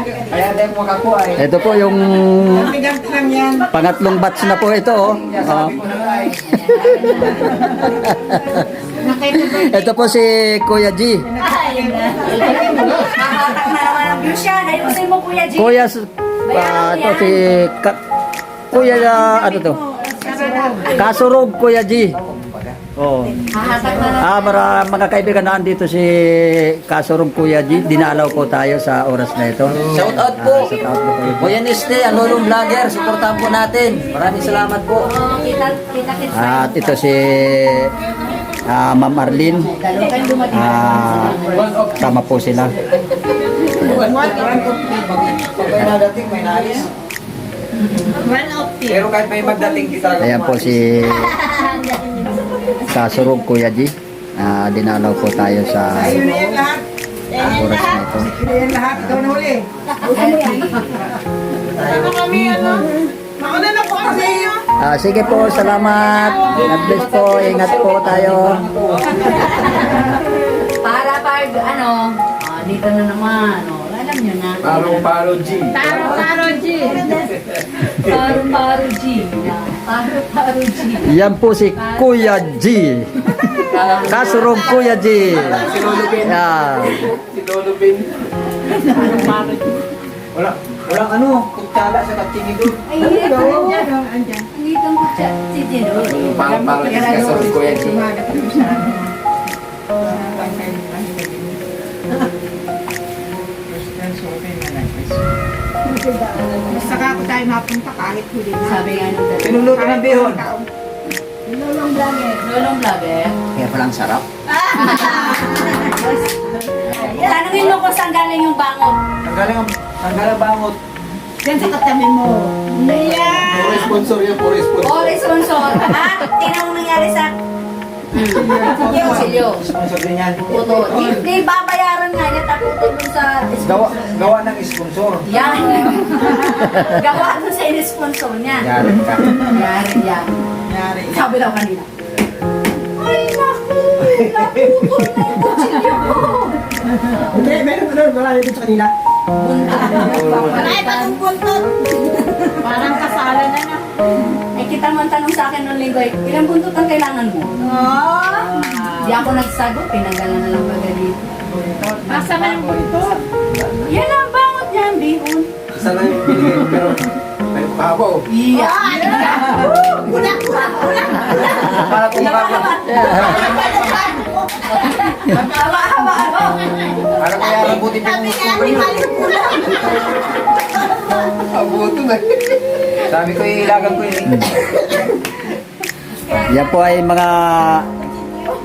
Kaya hindi mo makakuha eh. Ito po yung Ganti lang yan. pangatlong batch na po ito. Oh. Sabi ko na nga eh. Ito po si Kuya G. Nakahatak na naman ang views yan. Ayusin mo, Kuya G. Kuya, ito si Kuya, ano to? Kasurog, Kuya G. Oh. Hahatak na naman. Mga kaibigan, nandito si Kasurog, Kuya G. Dinalaw po tayo sa oras na ito. Shout out po. Shout out po kayo. Kuya Niste, ang lulong vlogger. Supportahan po natin. Maraming salamat po. Oo, kita. At ito si Ma'am Arlene. Dalawa kayong dumating. Tama po sila. Pag may nadating, may nais. Pero kahit may magdating, di talaga Ayan po si Kasurog, Kuya G. Dinalaw po tayo sa Ayun na yan lahat. oras na ito. Ayun na yan lahat. Ikaw na huli. Ano kami ano? Mauna na po kasi yun. Sige po, salamat. God bless po. Ingat po tayo. Para pag, dito na naman. Alam nyo na. Paro G. Paro G. Paro G. Paro G. Yan po si Kuya G. Kasurog, Kuya G. Si Lolo Bin. Yan. Si Lolo Bin. Walang ano, kutsala sa katingin doon. Ay, hindi ka andyan. Hindi ka mutya. Si Jino. Pang kasi Kuya G. Saka ako tayo mapunta kahit huli na. Sabi nga nung dati. Sinuluto ng bihon. Lolong vlogger. Kaya palang sarap. Tanungin mo kung saan galing yung bangot. Tanggalang bangot. Yan sa katabi mo. Ayan. Puro sponsor yan, puro sponsor. All sponsor. Tingnan mo nangyari sa yung silyo. Sponsor din yan. Puto. Di babayaran nga niya tapos dun sa Gawa ng sponsor. yan. Gawa dun sa in-sponsor niya. Yari ka. Yari yan. Yari. Sabi daw kanina. Ay, naku! Naputol na yung kutsilyo ko! Hindi, meron wala dito sa kanila. Marami pa itong buntot! Parang kasalan na na. Ay, kita mo ang tanong sa akin noong linggo, ilang buntot ang kailangan mo? Di ako nagsagot, pinanggalan na lang baga dito. Asa ka yung buntot? Yan ang bangot niya, ang bihon. Isa lang yung binigay mo, pero may pahabaw. Iya! Para kumakapa. Hawa-hawa ako! Para kaya rabutin mo yung gusto nyo. Abuto na. Sabi ko ilagan ko yun. Yan po ay mga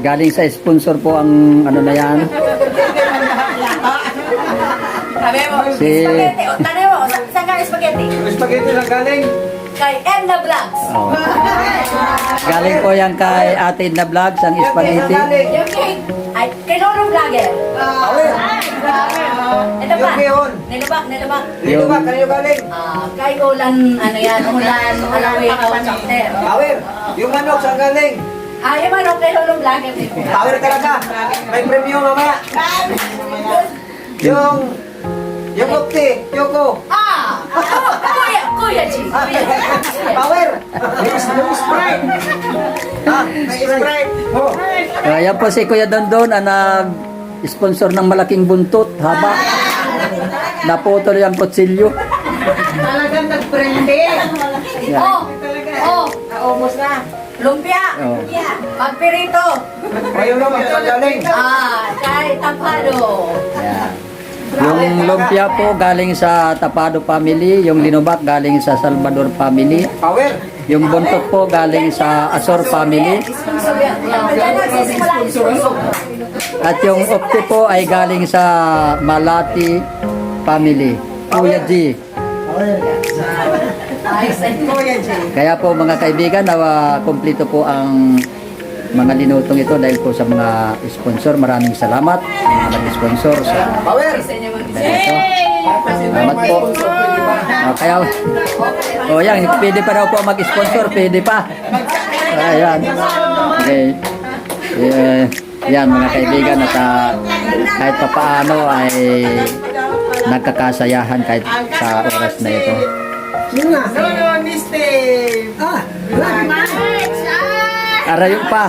galing sa sponsor po ang ano na yan. Sabi mo, Si- spaghetti. O, tanay mo, saan ka spaghetti? Spaghetti lang galing. Kay Edna Vlogs. Oh. Galing po yan kay Ate na Vlogs ang spaghetti. Yung cake, ay, kay Lolo Vlogger. Awer. Ito pa. Yung bihon. Nilubak. Dito ba? Kanino galing? Kay Ulan, Ulan, Alawi, Kawan Chapter. Awer. Yung manok saan galing? Yung manok kay Lolo Vlogger. Awer talaga. May premyo mamaya. Yung mukti. Yoko. Kuya G. Power! Yung Sprite! May Sprite! Oh. Yan po si Kuya Dondon ang sponsor ng malaking buntot. Haba. Naputol yung kutsilyo. Talagang nag-prende. Naubos na. Lumpia. Oh. Pagpirito. Ayun naman, saan galing? Kay Tampado. Yan. Yung lumpia po galing sa Tapado family, yung linubak galing sa Salvador family, Power! yung buntot po galing sa Azor family, Sponsor yan. Diyan nagsisimula yung sponsor. at yung opti po ay galing sa Malati family, Kuya G. Ayos ay Kuya J. Kaya po mga kaibigan, kumpleto po ang mga linutong ito dahil po sa mga sponsor. Maraming salamat mga nag-sponsor sa Power! ganito. Salamat po. Kaya, yan, pwede pa daw po mag-sponsor, pwede pa. Ayan. Okay. Yan mga kaibigan, at kahit pa paano ay nagkakasayahan kahit sa oras na ito. No, ni Steve. Arayo pa.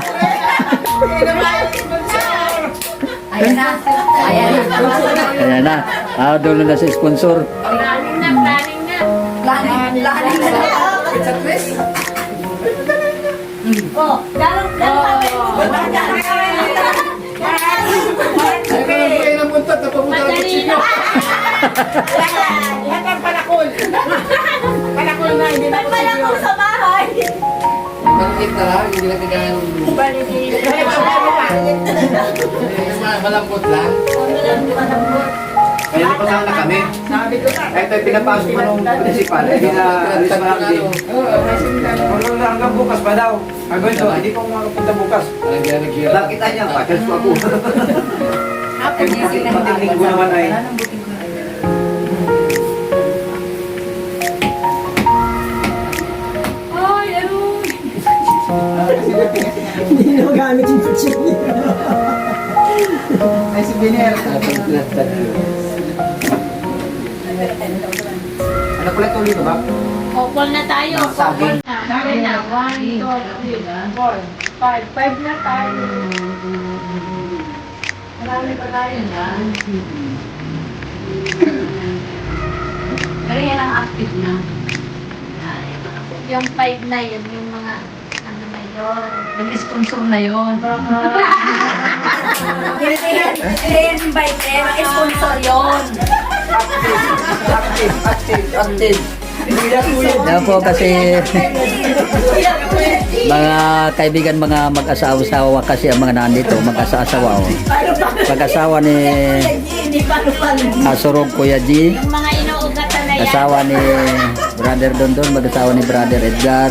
Ayan na. Ayan na. Ayan na. Dulo na sa sponsor. Planning na. Planning na. Oh, ganun. Madali na. Lahat ng palakol. Palakol na, hindi na Ba't pala ko sa bahay? Malapit na lang, hindi na kailangan malambot lang. Kaya napasama na kami. Sabi ko na. Kahit tayo pinapasok mo nung municipal, hindi na alis pa lang din. Walang na hanggang bukas pa daw. Hanggang ito, hindi pa ako makapunta bukas. Parang kaya nag-share. Nakita niya, pa-charge ko ako. Hapon niya sila Pati linggo naman ay. Ay, ano? Hindi na magamit yung kutsilyo. Ay, si Biner. Ano pala ito ulit ba? Opol na tayo. Opol na. Sabi na, 1, 2, 3, 4, 5. 5 na tayo. Marami pa tayo na. Pero yan ang active na. Yung 5 na yun, yung mga ano na yun. Nag-sponsor na yun. Hindi yan invite eh. Sponsor yun. Active. Yan po kasi mga kaibigan, mga mag-asawa kasi ang mga nandito, mag-asawa. Mag-asawa ni Asurog Kuya G, Yung mga inuugatan na yan. asawa ni Brother Dondon, mag-asawa ni Brother Edgar.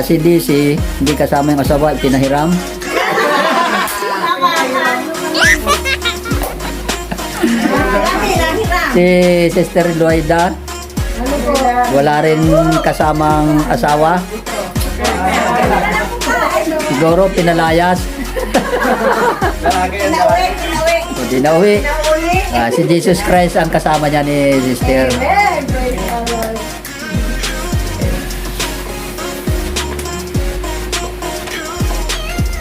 Si DC, hindi kasama yung asawa, pinahiram. Si Sister Luaida, wala rin kasamang asawa. Siguro pinalayas. Hindi na uwi. Si Jesus Christ ang kasama niya ni Sister.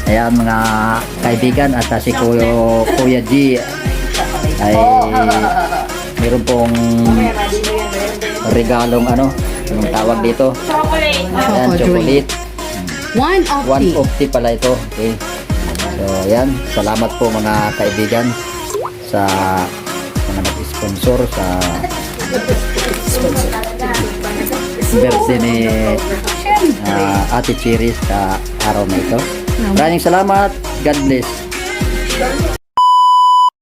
Ayan mga kaibigan, at si Kuya G ay meron pong regalong ano, anong tawag dito? Chocolate. Ayan, chocolate. 150. 150 pala ito. Okay. So, ayan. Salamat po mga kaibigan sa mga nag-sponsor sa birthday ni Ate Chiris sa araw na ito. Maraming salamat. God bless.